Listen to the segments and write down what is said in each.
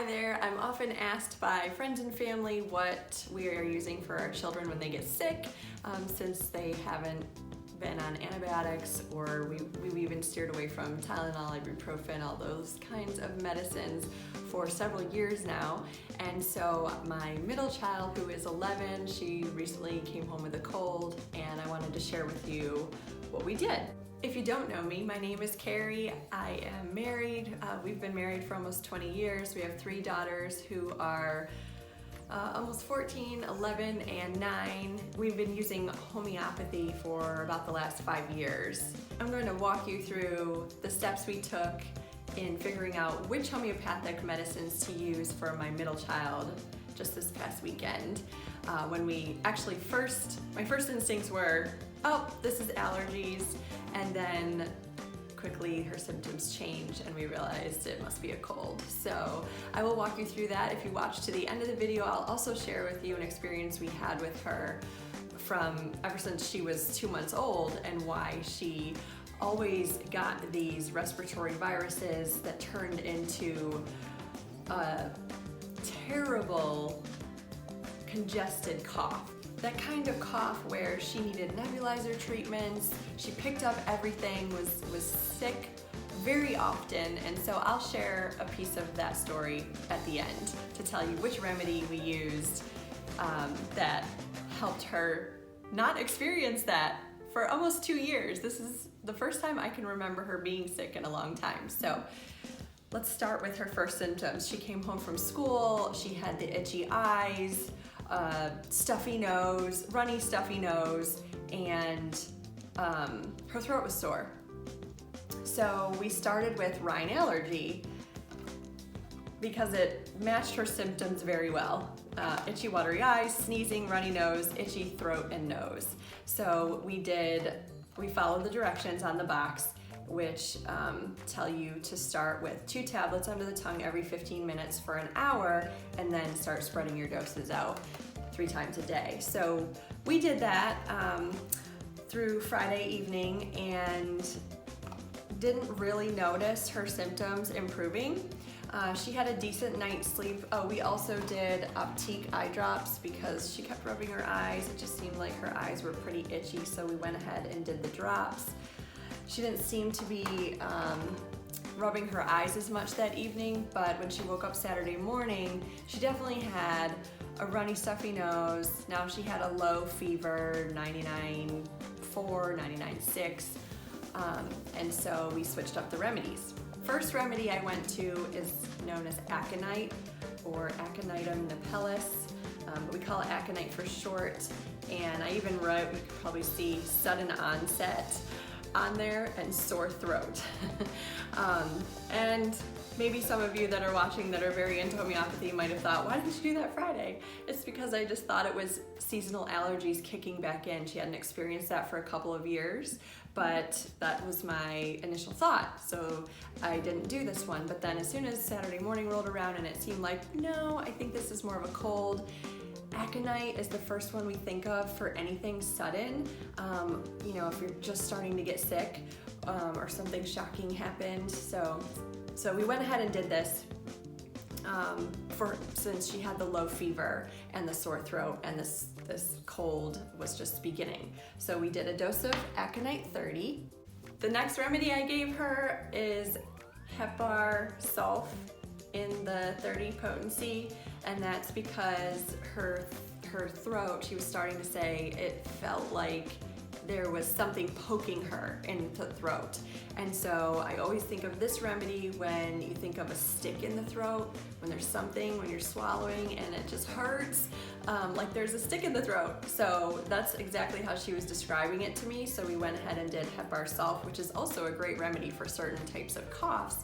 Hi there. I'm often asked by friends and family what we are using for our children when they get sick, since they haven't been on antibiotics, or we've even steered away from Tylenol, ibuprofen, all those kinds of medicines for several years now. And so my middle child, who is 11, she recently came home with a cold, and I wanted to share with you what we did. If you don't know me, my name is Kari. I am married. We've been married for almost 20 years. We have 3 daughters who are almost 14, 11, and 9. We've been using homeopathy for about the last 5 years. I'm going to walk you through the steps we took in figuring out which homeopathic medicines to use for my middle child just this past weekend. When we actually my first instincts were, oh, this is allergies, and then quickly her symptoms changed and we realized it must be a cold. So I will walk you through that. If you watch to the end of the video, I'll also share with you an experience we had with her from ever since she was 2 months old, and why she always got these respiratory viruses that turned into a terrible congested cough. That kind of cough where she needed nebulizer treatments, she picked up everything, was sick very often, and so I'll share a piece of that story at the end to tell you which remedy we used that helped her not experience that for almost 2 years. This is the first time I can remember her being sick in a long time. So let's start with her first symptoms. She came home from school, she had the itchy eyes, stuffy nose, runny stuffy nose, and her throat was sore. So we started with RhinAllergy because it matched her symptoms very well. Itchy watery eyes, sneezing, runny nose, itchy throat and nose. So we followed the directions on the box, which tell you to start with 2 tablets under the tongue every 15 minutes for an hour, and then start spreading your doses out 3 times a day. So we did that through Friday evening and didn't really notice her symptoms improving. She had a decent night's sleep. Oh, we also did Optique Eye Drops because she kept rubbing her eyes. It just seemed like her eyes were pretty itchy, so we went ahead and did the drops. She didn't seem to be rubbing her eyes as much that evening, but when she woke up Saturday morning, she definitely had a runny, stuffy nose. Now she had a low fever, 99.4, 99.6, and so we switched up the remedies. First remedy I went to is known as aconite, or Aconitum Napellus, but we call it aconite for short, and I even wrote, you can probably see sudden onset on there, and sore throat. And maybe some of you that are watching that are very into homeopathy might have thought, why didn't you do that Friday? It's because I just thought it was seasonal allergies kicking back in. She hadn't experienced that for a couple of years, but that was my initial thought. So I didn't do this one, but then as soon as Saturday morning rolled around and it seemed like, no, I think this is more of a cold, aconite is the first one we think of for anything sudden. You know, if you're just starting to get sick or something shocking happened. So we went ahead and did this since she had the low fever and the sore throat, and this cold was just beginning. So we did a dose of Aconite 30. The next remedy I gave her is Hepar Sulph in the 30 potency, and that's because her throat, she was starting to say it felt like there was something poking her in the throat. And so I always think of this remedy when you think of a stick in the throat, when there's something, when you're swallowing and it just hurts, like there's a stick in the throat. So that's exactly how she was describing it to me. So we went ahead and did Hepar Sulph, which is also a great remedy for certain types of coughs,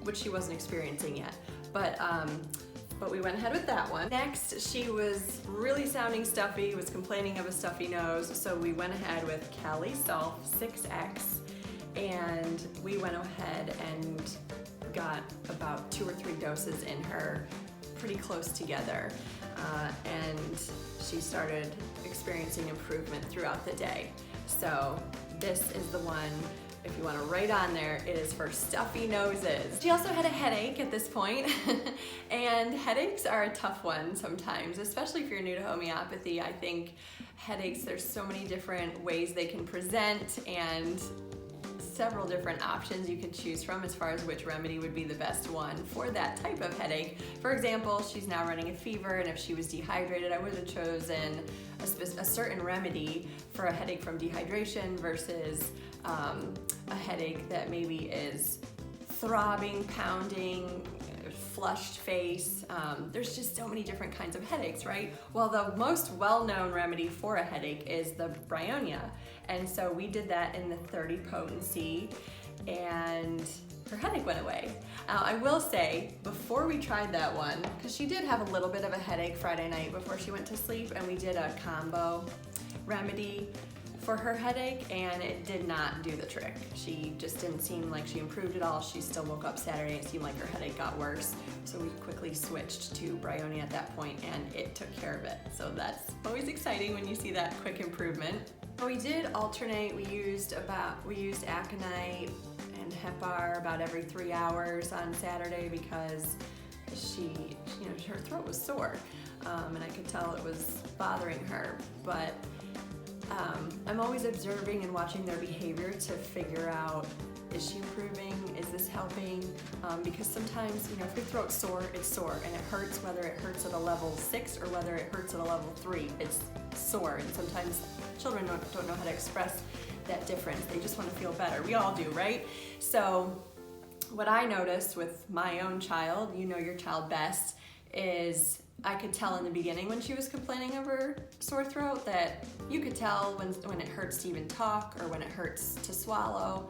which she wasn't experiencing yet. But we went ahead with that one. Next, she was really sounding stuffy, was complaining of a stuffy nose, so we went ahead with Calcarea Sulph 6X, and we went ahead and got about 2 or 3 doses in her pretty close together, and she started experiencing improvement throughout the day. So this is the one if you want to write on there, it is for stuffy noses. She also had a headache at this point, and headaches are a tough one sometimes, especially if you're new to homeopathy. I think headaches, there's so many different ways they can present and several different options you can choose from as far as which remedy would be the best one for that type of headache. For example, she's now running a fever, and if she was dehydrated, I would have chosen a certain remedy for a headache from dehydration versus a headache that maybe is throbbing, pounding, flushed face. There's just so many different kinds of headaches, right? Well, the most well-known remedy for a headache is the Bryonia. And so we did that in the 30 potency, and her headache went away. I will say, before we tried that one, because she did have a little bit of a headache Friday night before she went to sleep, and we did a combo remedy for her headache, and it did not do the trick. She just didn't seem like she improved at all. She still woke up Saturday and it seemed like her headache got worse. So we quickly switched to Bryonia at that point, and it took care of it. So that's always exciting when you see that quick improvement. We did alternate. We used Aconite and Hepar about every 3 hours on Saturday because her throat was sore, and I could tell it was bothering her. But I'm always observing and watching their behavior to figure out, is she improving? Is this helping? Because sometimes, if your throat's sore, it's sore, and it hurts whether it hurts at a level 6 or whether it hurts at a level 3. It's sore, and sometimes children don't know how to express that difference. They just want to feel better. We all do, right? So what I noticed with my own child, you know your child best, is I could tell in the beginning when she was complaining of her sore throat that you could tell when it hurts to even talk or when it hurts to swallow,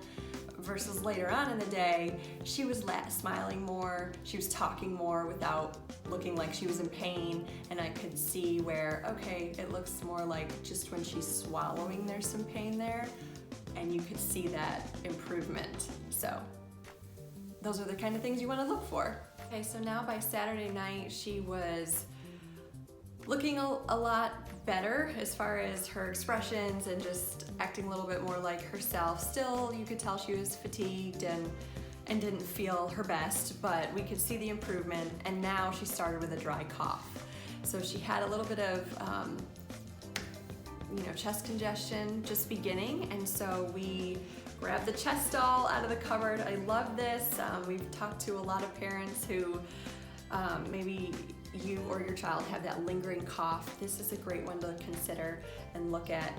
versus later on in the day, she was smiling more, she was talking more without looking like she was in pain, and I could see where, okay, it looks more like just when she's swallowing there's some pain there, and you could see that improvement. So those are the kind of things you want to look for. Okay, so now by Saturday night, she was looking a lot better as far as her expressions and just acting a little bit more like herself. Still, you could tell she was fatigued and didn't feel her best, but we could see the improvement, and now she started with a dry cough. So she had a little bit of chest congestion just beginning, and so we grabbed the Chestal out of the cupboard. I love this. We've talked to a lot of parents who maybe you or your child have that lingering cough. This is a great one to consider and look at.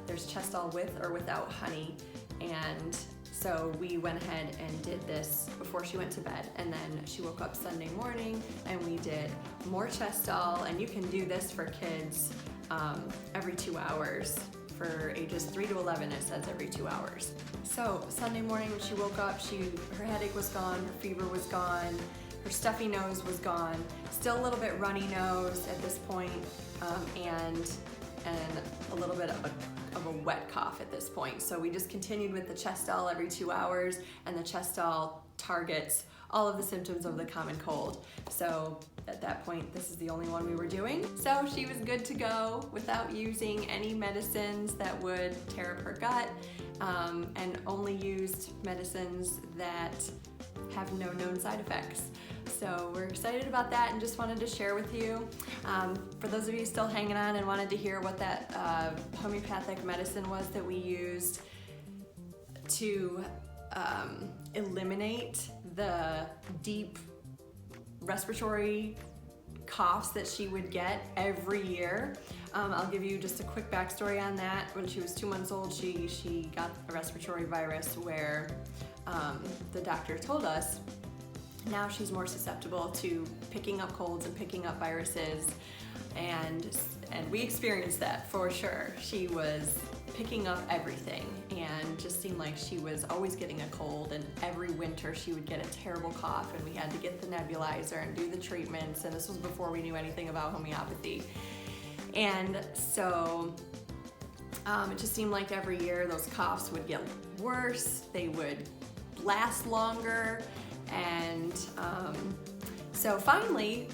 There's Chestal with or without honey, and so we went ahead and did this before she went to bed, and then she woke up Sunday morning and we did more Chestal, and you can do this for kids every 2 hours. For ages 3 to 11, it says every 2 hours. So Sunday morning when she woke up, her headache was gone, her fever was gone, her stuffy nose was gone, still a little bit runny nose at this point, and a little bit of a wet cough at this point. So we just continued with the Chestal every 2 hours, and the Chestal targets all of the symptoms of the common cold. So at that point, this is the only one we were doing. So she was good to go without using any medicines that would tear up her gut, and only used medicines that have no known side effects. So we're excited about that and just wanted to share with you. For those of you still hanging on and wanted to hear what that homeopathic medicine was that we used to eliminate the deep respiratory coughs that she would get every year. I'll give you just a quick backstory on that. When she was 2 months old, she got a respiratory virus where the doctor told us now she's more susceptible to picking up colds and picking up viruses, and we experienced that for sure. She was picking up everything and just seemed like she was always getting a cold, and every winter she would get a terrible cough, and we had to get the nebulizer and do the treatments, and this was before we knew anything about homeopathy. And so it just seemed like every year those coughs would get worse, they would last longer, and so finally,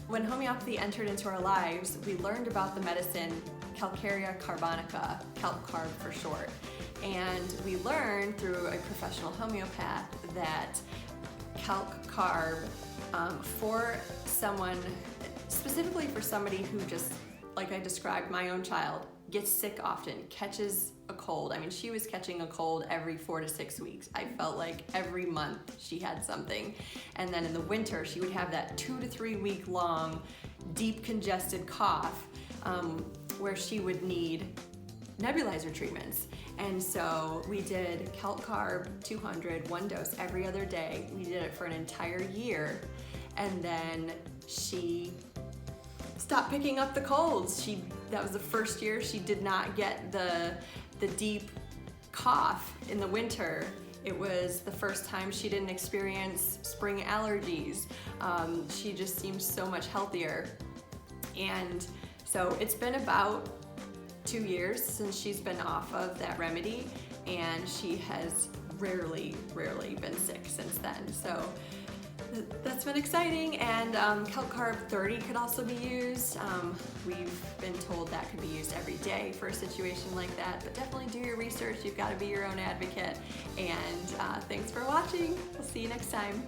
when homeopathy entered into our lives, we learned about the medicine Calcarea Carbonica, Calc Carb for short. And we learned through a professional homeopath that calc carb for someone, specifically for somebody who just, like I described, my own child, gets sick often, catches a cold. I mean, she was catching a cold every 4 to 6 weeks. I felt like every month she had something. And then in the winter, she would have that 2 to 3 week long, deep congested cough where she would need nebulizer treatments. And so we did Calc Carb 200, 1 dose every other day. We did it for an entire year. And then she stopped picking up the colds. That was the first year she did not get the deep cough in the winter. It was the first time she didn't experience spring allergies. She just seemed so much healthier. And so it's been about 2 years since she's been off of that remedy, and she has rarely been sick since then. So that's been exciting. And Calc Carb 30 could also be used. We've been told that could be used every day for a situation like that, but definitely do your research. You've got to be your own advocate. And thanks for watching. We'll see you next time.